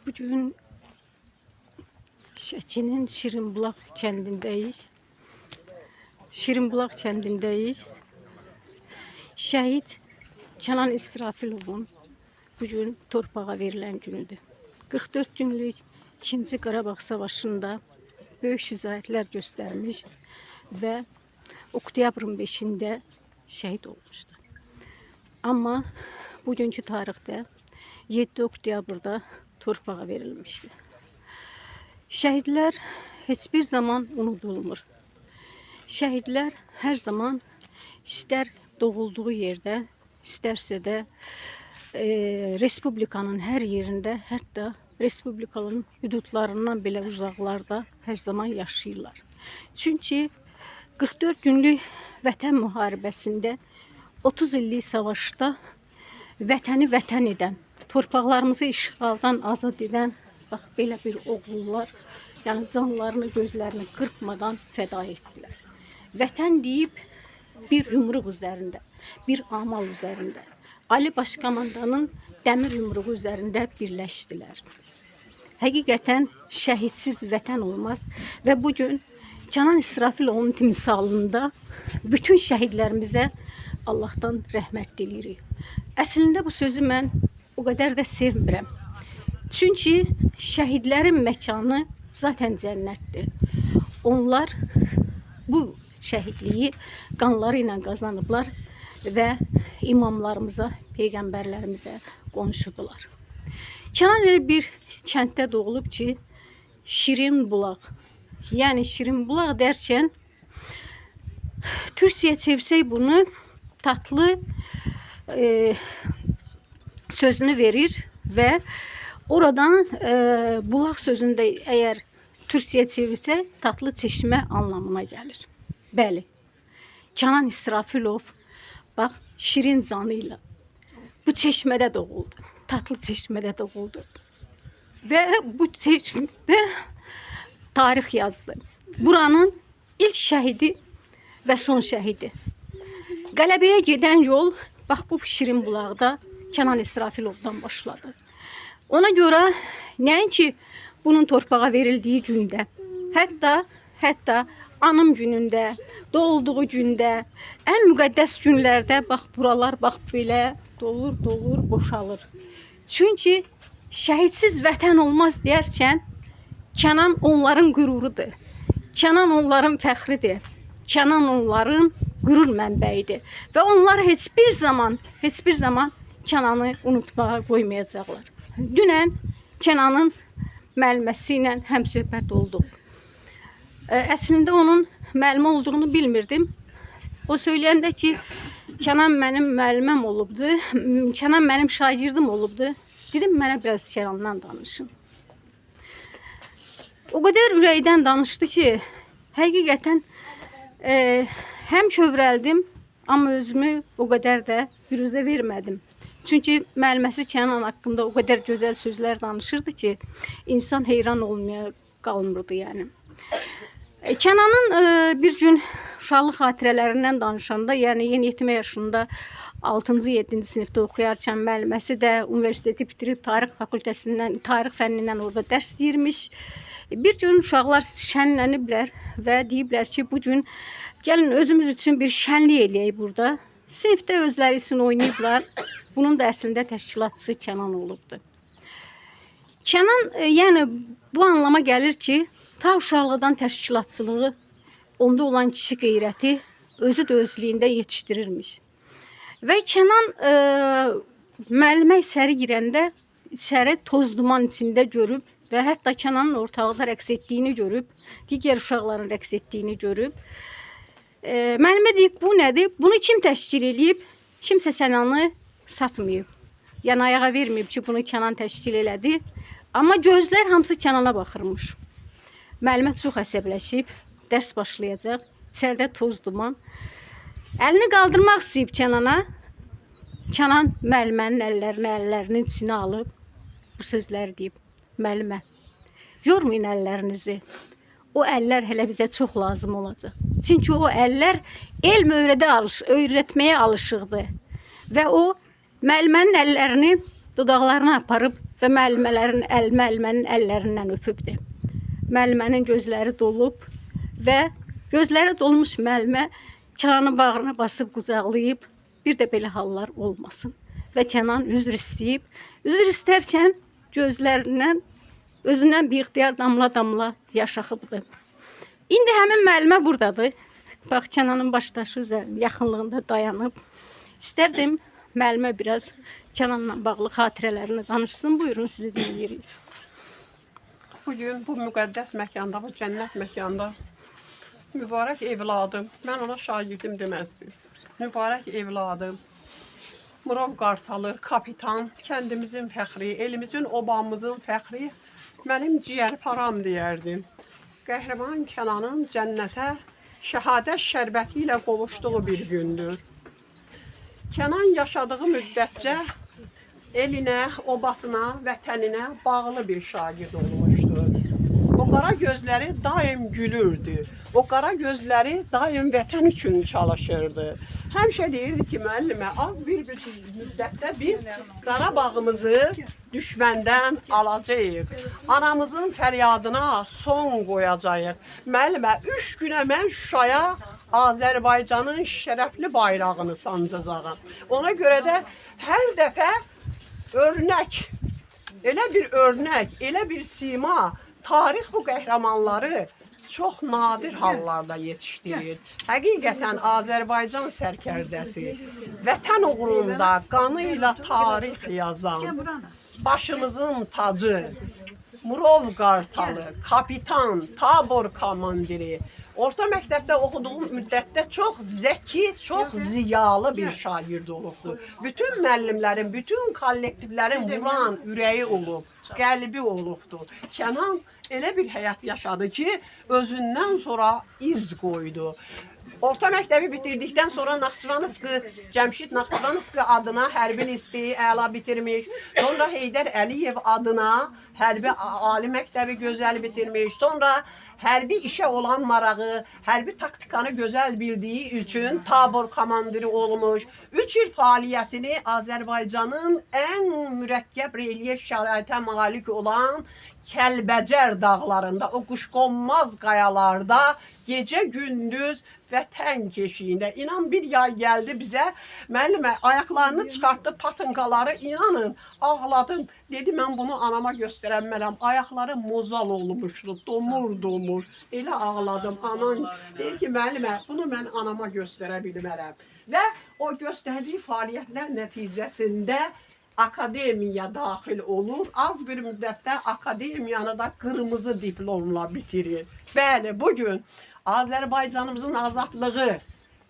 Bugün Şəkinin Şirinbulaq kəndindəyik. Şirinbulaq kəndindəyik. Şəhid Kənan İsrafilovun bugün torpağa verilən günüdür. 44 günlük 2-ci Qarabağ Savaşında böyük şücaətlər göstərmiş və oktyabrın 5-də şəhid olmuşdu. Amma bugünkü tarixdə 7 oktyabrda torpağa verilmişdi. Şəhidlər heç bir zaman unudulmur. Şəhidlər hər zaman istər doğulduğu yerdə, istərsə də Respublikanın hər yerində, hətta Respublikanın hüdudlarından belə uzaqlarda hər zaman yaşayırlar. Çünki 44 günlük vətən müharibəsində 30 illik savaşda vətəni vətən edən, torpaqlarımızı işğaldan azad edən bax belə bir oğullar, yəni canlarını, gözlərini qırpmadan fəda etdilər. Vətən deyib bir yumruq üzərində, bir amal üzərində, Ali Başkomandanın dəmir yumruğu üzərində birləşdilər. Həqiqətən şəhidsiz vətən olmaz və bugün Kənan İsrafilovun timsalında bütün şəhidlərimizə Allahdan rəhmət diləyirik. Əslində bu sözü mən o qədər də sevmirəm. Çünki şəhidlərin məkanı zaten cənnətdir. Onlar bu şəhidliyi qanları ilə qazanıblar və imamlarımıza, peyğəmbərlərimizə qonşudular. Kənan elə bir kənddə doğulub ki, Şirinbulaq. Yəni Şirinbulaq dərkən Türkçəyə çevirsək bunu tatlı sözünü verir və oradan bulaq sözündə əgər Türkçəyə çevirsə tatlı çeşmə anlamına gəlir. Bəli, Kənan İsrafilov bax şirin canıyla bu çeşmədə doğuldu. Tatlı çeşmədə doğuldu. Və bu çeşmədə tarix yazdı. Buranın ilk şəhidi və son şəhidi. Qələbəyə gedən yol bax bu Şirinbulaqda Kənan İsrafilovdan başladı. Ona görə nəinki bunun torpağa verildiyi gündə, hətta anım günündə, doğulduğu gündə, ən müqəddəs günlərdə bax buralar bax belə dolur, boşalır. Çünki şəhidsiz vətən olmaz deyərkən Kənan onların qürurudur. Kənan onların fəxridir. Kənan onların qürur mənbəyidir. Və onlar heç bir zaman Kənanı unutmağa qoymayacaqlar. Dünən Kənanın müəlliməsi ilə həmsöhbət olduq. Əslində onun müəllimə olduğunu bilmirdim. O söyləyəndə ki, Kənan mənim müəlliməm olubdu, Kənan mənim şagirdim olubdu. Dedim, mənə biraz Kənandan danışın. O qədər ürəkdən danışdı ki, həqiqətən həm kövrəldim, amma özümü o qədər də büruzə vermədim. Çünki müəlliməsi Kənan haqqında o qədər gözəl sözlər danışırdı ki, insan heyran olmaya qalmırdı yəni. Kənanın bir gün uşaqlıq xatirələrindən danışanda, yəni yeniyetmə yaşında 6-cı, 7-ci sinifdə oxuyarkən müəlliməsi də universiteti bitirib tarix fakültəsindən, tarix fənnindən orada dərs deyirmiş. Bir gün uşaqlar şənləniblər və deyiblər ki, bugün gəlin özümüz üçün bir şənlik eləyək burada. Sinifdə özləri üçün oynayıblar. Bunun da əslində təşkilatçısı Kənan olubdu. Kənan, yəni bu anlama gəlir ki, ta uşaqlıqdan təşkilatçılığı, onda olan kişi qeyrəti özü də özlüyündə yetişdirirmiş. Və Kənan müəllimə içəri girəndə, içəri toz duman içində görüb və hətta Kənanın ortalıqda rəqs etdiyini görüb, digər uşaqların rəqs etdiyini görüb. Müəllimə deyib, bu nədir? Bunu kim təşkil edib? Kimsə Kənanı satmayıb. Yəni ayağa verməyib ki, bunu Kənan təşkil elədi. Amma gözlər hamısı Kənana baxırmış. Müəllimə çox əsəbləşib, dərs başlayacaq, içəridə toz duman. Əlini qaldırmaq istəyib Kənana. Kənan müəllimənin əllərinin içine alıb bu sözləri deyib. Müəllimə, yormayın əllərinizi. O əllər hələ bizə çox lazım olacaq. Çünki o əllər elm öyrətməyə alışıqdır. Və o müəllimənin əllərini dodaqlarına aparıb və müəllimələrin müəllimənin əllərindən öpübdü. Müəllimənin gözləri dolub və gözləri dolmuş müəllimə Kənanın bağrına basıb qucaqlayıb, bir də belə hallar olmasın. Və Kənan üzr istəyib, üzr istərkən gözlərindən, özündən bir ixtiyar damla-damla yaş axıbdı. İndi həmin müəllimə buradadır. Bax, Kənanın başdaşı üzərində, yaxınlığında dayanıb. İstərdim müəllimə biraz Kənanla bağlı xatirələrini danışsın. Buyurun, sizi dinləyirik. Bugün bu müqəddəs məkanda, bu cənnət məkanda mübarək evladım, mən ona şagirdim deməzdim. Mübarək evladım, Murov Qartalı, kapitan, kəndimizin fəxri, elimizin, obamızın fəxri, mənim ciyərparam deyərdim. Qəhrəman Kənanın cənnətə şəhadət şərbəti ilə qovuşduğu bir gündür. Kənan yaşadığı müddətcə elinə, obasına, vətəninə bağlı bir şagird olmuşdur. O qara gözləri daim gülürdü. O qara gözləri daim vətən üçün çalışırdı. Həmişə deyirdi ki, müəllimə, az bir müddətdə biz Qarabağımızı düşməndən alacağıq. Anamızın fəryadına son qoyacağıq. Müəllimə, 3 günə mən Şuşaya Azərbaycanın şərəfli bayrağını sancacağım. Ona görə də hər dəfə örnək, elə bir örnək, elə bir sima, tarix bu qəhrəmanları çox nadir hallarda yetişdirir. Həqiqətən Azərbaycan sərkərdəsi, vətən uğrunda qanıyla tarix yazan, başımızın tacı, Murov Qartalı, kapitan, tabor komandiri, orta məktəbdə oxuduğum müddətdə çox zəki, çox ziyalı bir şagird olubdur. Bütün müəllimlərin, bütün kollektivlərin vuran ürəyi olub, qəlbi olubdur. Kənan elə bir həyat yaşadı ki, özündən sonra iz qoydu. Orta məktəbi bitirdikdən sonra Naxçıvanski, Cəmşid Naxçıvanski adına hərbi listeyi əla bitirmiş. Sonra Heydər Əliyev adına hərbi ali məktəbi gözəl bitirmiş. Sonra hərbi işə olan marağı, hərbi taktikanı gözəl bildiyi üçün tabor komandiri olmuş. 3 il fəaliyyətini Azərbaycanın ən mürəkkəb relyef şəraitə malik olan Kəlbəcər dağlarında, o quşqonmaz qayalarda gecə-gündüz vətən keşiyində. İnan bir yay gəldi bizə, müəllimə ayaqlarını çıxartdı, patınkaları, inanın, ağladım. Dedi, mən bunu anama göstərəmmərəm. Ayaqları mozal olmuşdu, domur. Elə ağladım. Anan dedi ki, müəllimə, bunu mən anama göstərə bilmərəm. Və o göstərdiyi fəaliyyətlər nəticəsində akademiya daxil olur. Az bir müddətdə akademiyanı da qırmızı diplomla bitirir. Bəli, bugün Azərbaycanımızın azadlığı,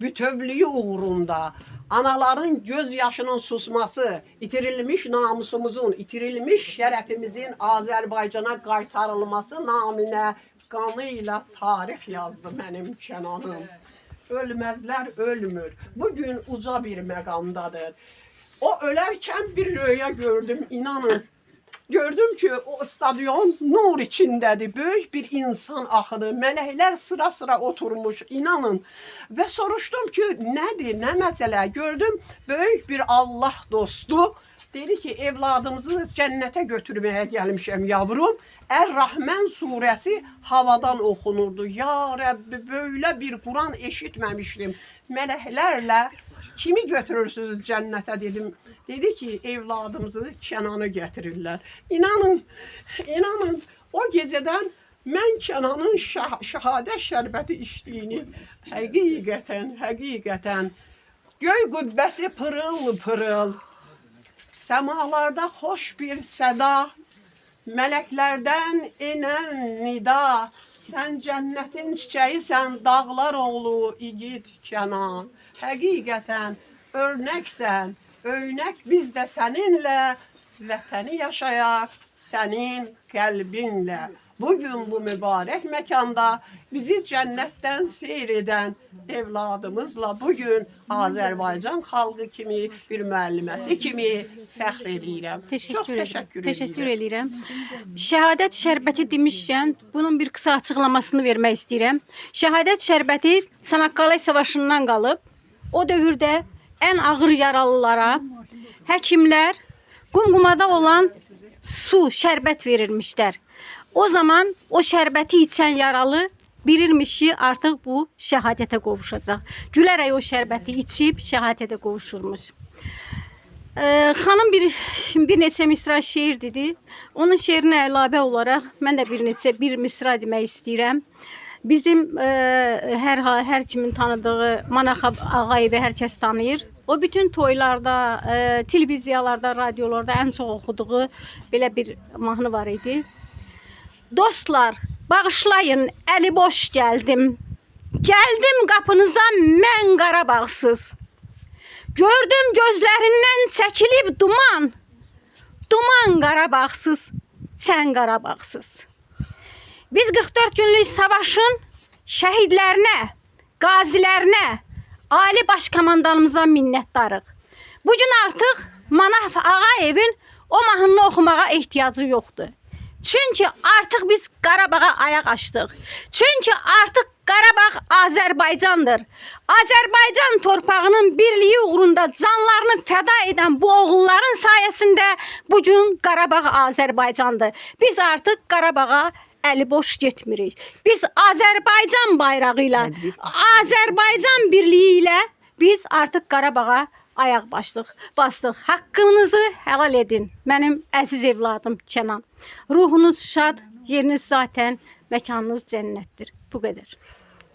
bütövlüyü uğrunda anaların göz yaşının susması, itirilmiş namusumuzun, itirilmiş şərəfimizin Azərbaycana qaytarılması naminə qanıyla tarix yazdı mənim Kənanım. Ölməzlər ölmür. Bugün uca bir məqamdadır. O ölərkən bir röya gördüm, inanın. Gördüm ki, o stadion nur içindədir, böyük bir insan axını, mələklər sıra-sıra oturmuş, inanın. Və soruşdum ki, nədir, nə məsələ? Gördüm, böyük bir Allah dostu, dedi ki, evladımızı cənnətə götürməyə gəlmişəm yavrum. Ər-Rəhmən surəsi havadan oxunurdu. Ya Rəbbi, böylə bir Quran eşitməmişdim. Mələklərlə kimi götürürsünüz cənnətə dedim. Dedi ki, evladımızı Kənanı gətirirlər. İnanın, o gecədən mən Kənanın şəhadət şərbəti içdiyini həqiqətən göy qübbəsi pırıl, səmalarda xoş bir səda, mələklərdən enən nida, sən cənnətin çiçəyisən, dağlar oğlu igid Kənan. Həqiqətən örnəksən, öynək biz də səninlə, vətəni yaşayaq sənin qəlbinlə. Bugün bu mübarək məkanda bizi cənnətdən seyr edən evladımızla bugün Azərbaycan xalqı kimi, bir müəlliməsi kimi fəxr edirəm. Çox təşəkkür edirəm. Şəhadət şərbəti demişkən, bunun bir qısa açıqlamasını vermək istəyirəm. Şəhadət şərbəti Çanaqqale Savaşından qalıb. O dövrdə ən ağır yaralılara həkimlər Qumqumada olan su, şərbət verirmişlər. O zaman o şərbəti içən yaralı bilirmiş ki, artıq bu şəhadətə qovuşacaq. Gülərək o şərbəti içib şəhadətə qovuşurmuş. Xanım bir neçə misra şeir dedi. Onun şeirinə əlavə olaraq mən də bir misra demək istəyirəm. Bizim hər kimin tanıdığı Manax Ağayevi hər kəs tanıyır. O bütün toylarda, televiziyalarda, radiolarda ən çox oxuduğu belə bir mahnı var idi. Dostlar, bağışlayın, əli boş gəldim. Gəldim qapınıza mən Qarabağsız. Gördüm gözlərindən çəkilib duman. Duman Qarabağsız, sən Qarabağsız. Biz 44 günlük savaşın şəhidlərinə, qazilərinə, Ali Baş Komandanımıza minnətdarıq. Bugün artıq Manax Ağayevin o mahnını oxumağa ehtiyacı yoxdur. Çünki artıq biz Qarabağa ayaq açdıq. Çünki artıq Qarabağ Azərbaycandır. Azərbaycan torpağının birliyi uğrunda canlarını fəda edən bu oğulların sayəsində bugün Qarabağ Azərbaycandır. Biz artıq Qarabağa əli boş getmirik. Biz Azərbaycan bayrağı ilə, Azərbaycan birliyi ilə biz artıq Qarabağa ayaq bastıq. Haqqınızı helal edin. Mənim əziz evladım Kənan. Ruhunuz şad, yeriniz zaten, məkanınız cənnətdir. Bu qədər.